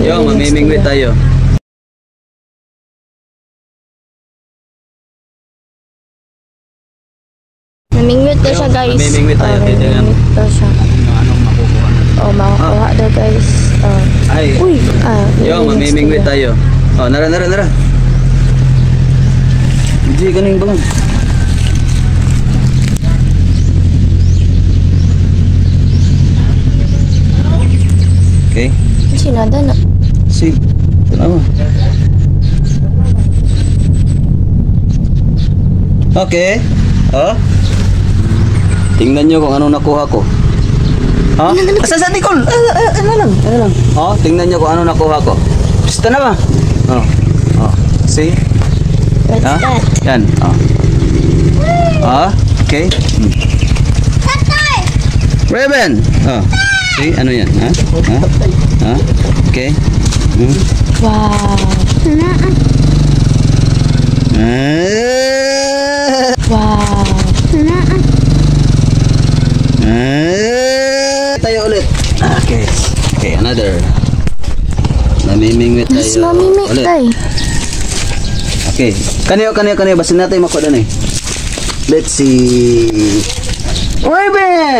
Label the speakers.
Speaker 1: Yo, mamimingwit tayo.
Speaker 2: Namingwit na siya, guys.
Speaker 1: Mamimingwit tayo.
Speaker 2: Namingwit daw siya.
Speaker 1: Anong makukuha?
Speaker 2: Oh, makakuha daw, guys.
Speaker 1: Ay.
Speaker 2: Uy.
Speaker 1: Yo, mamimingwit tayo. Oh, nara. Hindi, ganing ba? Okay.
Speaker 2: Sinada na.
Speaker 1: Si. Tama. Okay. Oh. Tingnan nyo kung anong nakuha ko. Ha? Asa Nicole? Ano lang. Oh, tingnan nyo kung anong nakuha ko. Basta na ba? Oh. Oh. See?
Speaker 2: What's
Speaker 1: Ha?
Speaker 2: that?
Speaker 1: Yan. Oh. Ah, okay. Raven. Oh. See, ano yan? Ha? Ha? Ha? Okay.
Speaker 2: Wow. Wow.
Speaker 1: Tayo ulit. Okay. Okay, another. Namimingwit tayo.
Speaker 2: Mas mamimik
Speaker 1: ulit.
Speaker 2: tayo.
Speaker 1: Okay. Kaniyo. Basin natin makuha na eh. Let's see. Raven!